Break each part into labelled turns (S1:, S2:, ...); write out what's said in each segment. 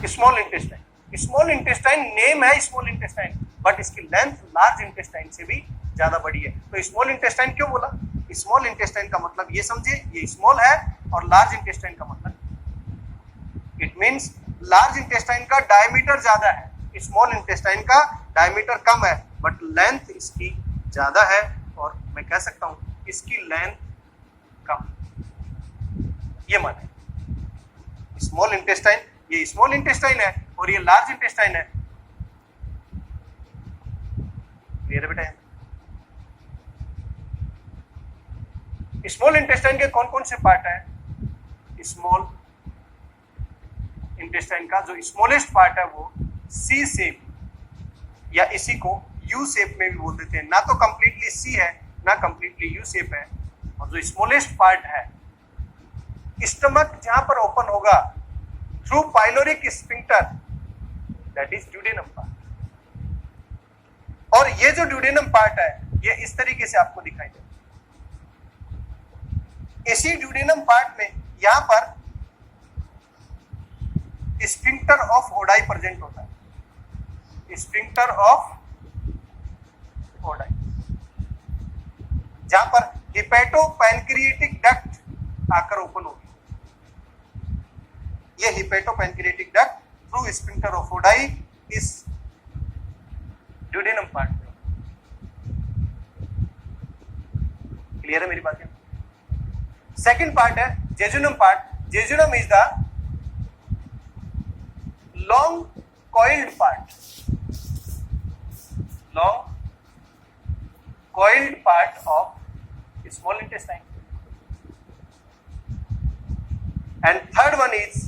S1: Small intestine. Small intestine name है small intestine, but इसकी length large intestine से भी ज्यादा बड़ी है। तो स्मॉल इंटेस्टाइन क्यों बोला? स्मॉल इंटेस्टाइन का मतलब ये समझे, ये स्मॉल है, और लार्ज इंटेस्टाइन का मतलब इट मींस लार्ज इंटेस्टाइन का डायमीटर ज्यादा है, स्मॉल इंटेस्टाइन का डायमीटर कम है, बट लेंथ इसकी ज्यादा है, और मैं कह सकता हूं इसकी लेंथ कम। ये माने स्मॉल इंटेस्टाइन, ये स्मॉल इंटेस्टाइन है और ये लार्ज इंटेस्टाइन है। क्लियर है बेटा? स्मॉल इंटेस्टाइन के कौन कौन से पार्ट है? स्मॉल इंटेस्टाइन का जो स्मॉलेस्ट पार्ट है वो सी शेप, या इसी को यू शेप में भी बोल देते हैं। ना तो कंप्लीटली सी है, ना कंप्लीटली यू शेप है। और जो स्मॉलेस्ट पार्ट है, स्टमक जहां पर ओपन होगा through pyloric sphincter, that is duodenum part. और ये जो ड्यूडेनम पार्ट है ये इस तरीके से आपको दिखाई देगा। इसी ड्यूडेनम पार्ट में यहां पर स्फिंक्टर ऑफ ओडाई प्रेजेंट होता है। स्फिंक्टर ऑफ ओडाई, जहां पर हिपेटोपैनक्रिएटिक डक्ट आकर ओपन होगी। ये hepatopancreatic duct through sphincter of Oddi इस ड्यूडेनम पार्ट में। क्लियर है मेरी बात? सेकंड पार्ट है jejunum part. Jejunum is the long coiled part, long coiled part of small intestine. And third one is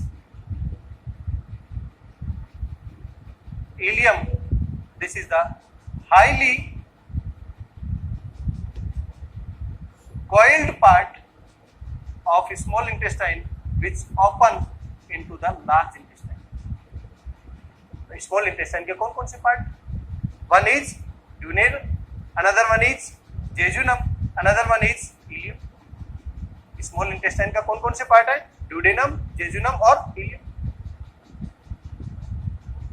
S1: ileum. This is the highly coiled part of small intestine which open into the large intestine. Small intestine के कौन कौन से part? One is duodenal, another one is jejunum, another one is ileum. Small intestine का कौन कौन से part है? Duodenum, jejunum और इलियम।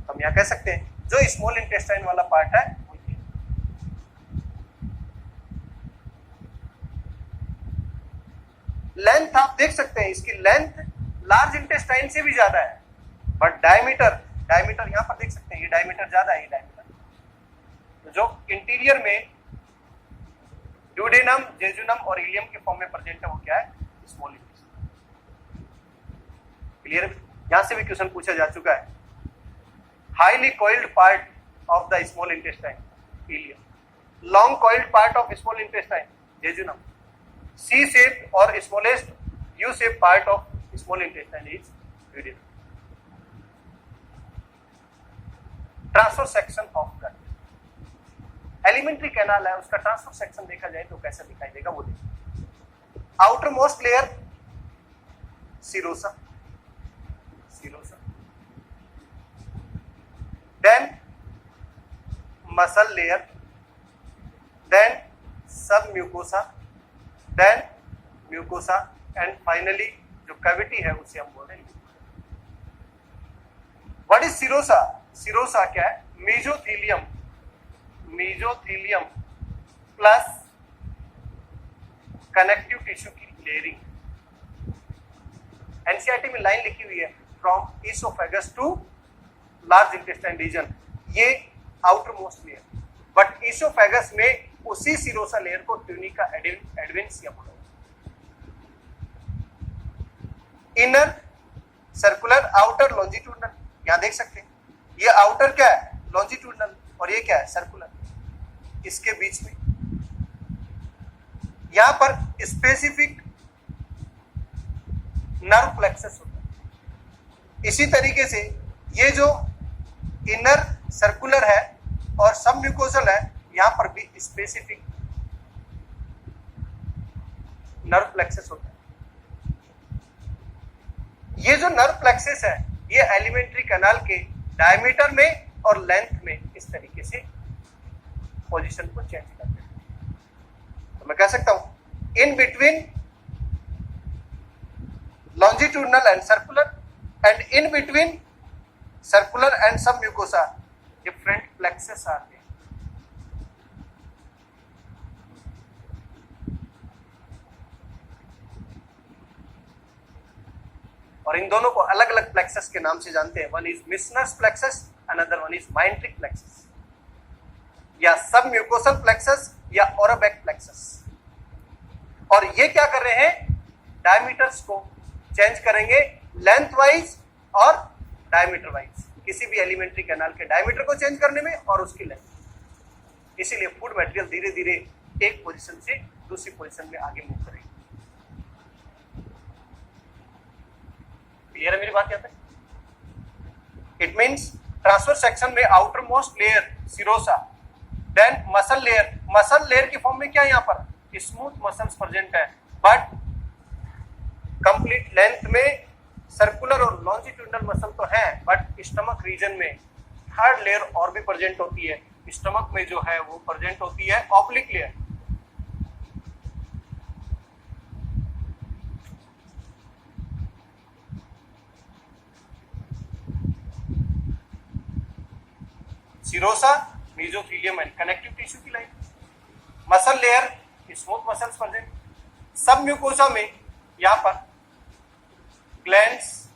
S1: हम यहां कह सकते हैं जो स्मॉल इंटेस्टाइन वाला पार्ट है लेंथ आप देख सकते हैं, इसकी लेंथ लार्ज इंटेस्टाइन से भी ज्यादा है, बट डायमीटर यहां पर देख सकते हैं, ये डायमीटर ज्यादा है। ये डायमीटर तो जो इंटीरियर में ड्यूडेनम, जेजुनम और इलियम के फॉर्म में प्रेजेंट है वो क्या है? Small intestine. क्लियर? यहां से भी क्वेश्चन पूछा जा चुका है। Highly coiled part of the small intestine ileum, long coiled part of small intestine jejunum, C shape और smallest U shape part of small intestine is duodenum. Transverse section of gut, alimentary canal है, उसका transverse section देखा जाए तो कैसा दिखाई देगा वो देखिए। Outermost layer serosa, then muscle layer, then submucosa, then mucosa, and finally जो कैविटी है उसे हम बोल रहे हैं। What is serosa? सिरोसा क्या है? मेसोथेलियम प्लस कनेक्टिव टिश्यू की लेयरिंग। एनसीईआरटी में लाइन लिखी हुई है from oesophagus to large intestine region, ये outermost layer, but oesophagus में उसी सिरोसा लेयर को ट्यूनिका एडवेंसिया बोला। इनर सर्कुलर, आउटर लॉन्जिट्यूडनल, यहां देख सकते हैं ये आउटर क्या है? लॉन्जिट्यूडनल, और ये क्या है? सर्कुलर। इसके बीच में यहां पर स्पेसिफिक नर्व प्लेक्सस होता है। इसी तरीके से ये जो इनर सर्कुलर है और सब म्यूकोसल है, यहां पर भी स्पेसिफिक नर्व प्लेक्सस होता है। ये जो नर्व प्लेक्सस है ये एलिमेंट्री कैनाल के डायमीटर में और लेंथ में इस तरीके से पोजीशन को चेंज करते हैं। तो मैं कह सकता हूं in between longitudinal and circular, and in between circular and submucosa different plexuses are there. और इन दोनों को अलग अलग प्लेक्सस के नाम से जानते हैं। One is Meissner's plexus, another one is myenteric plexus, या सब म्यूकोसल प्लेक्सस या ओरोबैक प्लेक्सस। और ये क्या कर रहे हैं, डायमीटर्स को चेंज करेंगे लेंथ वाइज और डायमीटर वाइज, किसी भी एलिमेंट्री कैनाल के डायमीटर को चेंज करने में और उसकी लेंथ। इसीलिए फूड मटेरियल धीरे धीरे एक पोजीशन से दूसरी पोजीशन में आगे मूव करेगी। क्लियर है मेरी बात? क्या है? इट मींस ट्रांसवर्स सेक्शन में outermost layer serosa, then muscle layer. Muscle layer की फॉर्म में क्या है, यहाँ पर स्मूथ मसल्स प्रेजेंट है, बट कंप्लीट लेंथ में सर्कुलर और लॉन्जिट्यूडनल मसल तो है, बट स्टमक रीजन में थर्ड लेयर और भी प्रेजेंट होती है। स्टमक में जो है वो प्रेजेंट होती है oblique layer. Serosa, mesothelium and connective tissue की line. Muscle layer, smooth muscles present. Submucosa में यहां पर ग्लैंड्स,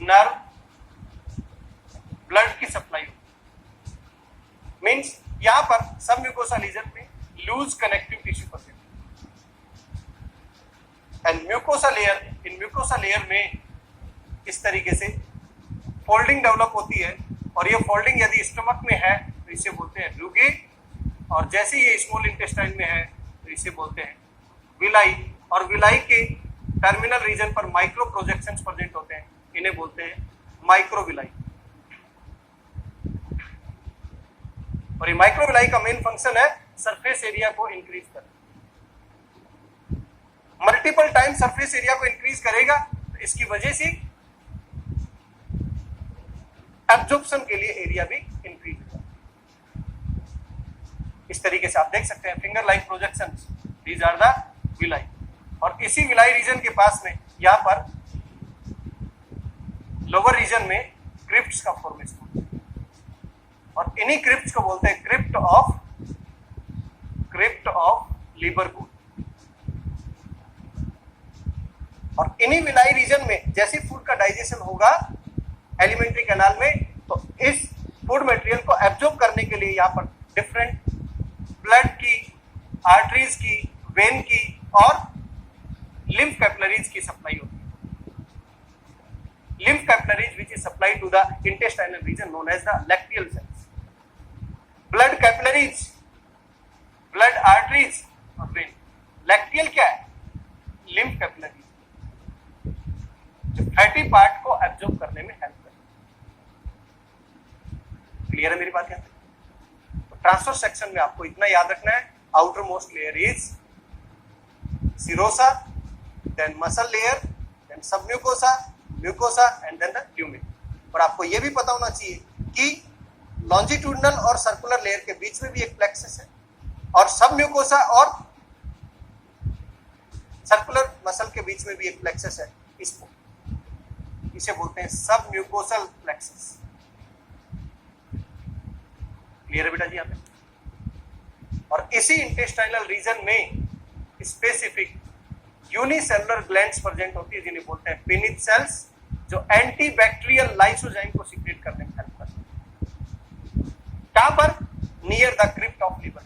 S1: नर्व, ब्लड की सप्लाई होती है। मींस यहां पर सब म्यूकोसा रीजन में loose connective tissue present. And mucosa layer, इन म्यूकोसा लेयर में इस तरीके से फोल्डिंग डेवलप होती है, और ये फोल्डिंग यदि स्टमक में है तो इसे बोलते हैं रुगे, और जैसे ये स्मॉल इंटेस्टाइन में है तो इसे बोलते हैं विलाई। और विलाई के टर्मिनल रीजन पर माइक्रो प्रोजेक्शंस प्रेजेंट होते हैं, इन्हें बोलते हैं माइक्रोविलाई। और ये माइक्रोविलाई का मेन फंक्शन है सरफेस एरिया को इंक्रीज करना। मल्टीपल टाइम सरफेस एरिया को इंक्रीज करेगा तो इसकी वजह से एब्जॉर्प्शन के लिए एरिया भी इंक्रीज होगा। इस तरीके से आप देख सकते हैं finger like projections, these are the villi. और इसी विलाई रीजन के पास में यहां पर लोअर रीजन में क्रिप्ट्स का फॉर्मेशन होता है, और इन्हीं क्रिप्ट्स को बोलते हैं क्रिप्ट ऑफ लिबरपूल। और इन्हीं विलाई रीजन में जैसे फूड का डाइजेशन होगा एलिमेंट्री कैनाल में, तो इस फूड मटेरियल को एब्जॉर्ब करने के लिए यहाँ पर डिफरेंट ब्लड की, आर्टरीज की, वेन की और लिम्फ कैपिलरीज की सप्लाई होती है। Lymph capillaries which is supply to the intestinal region known as the lacteal cells. Blood capillaries, blood arteries और वेन। लैक्टियल क्या है? लिम्फ कैपिलरीज, जो फैटी पार्ट को एब्जॉर्ब करने में हेल्प करती है। क्लियर है मेरी बात? यहाँ तो ट्रांसफर सेक्शन में आपको इतना याद रखना है, outermost layer is serosa, then muscle layer, then submucosa, mucosa and then the lumen. और आपको यह भी पता होना चाहिए कि लॉन्जिट्यूडनल और सर्कुलर लेयर के बीच में भी एक प्लेक्सस है, और सब म्यूकोसा और सर्कुलर मसल के बीच में भी एक प्लेक्सस है। इसे बोलते हैं सब म्यूकोसल प्लेक्सस। क्लियर है बेटा जी? यहाँ पे और इसी इंटेस्टाइनल रीजन में स्पेसिफिक यूनिसेलुलर ग्लैंड्स प्रेजेंट होती है, जिन्हें बोलते हैं पिनिथ सेल्स, जो एंटीबैक्टीरियल लाइसोजाइम को सीक्रेट करने में हेल्प करते हैं। कहां पर? Near the crypt of liver.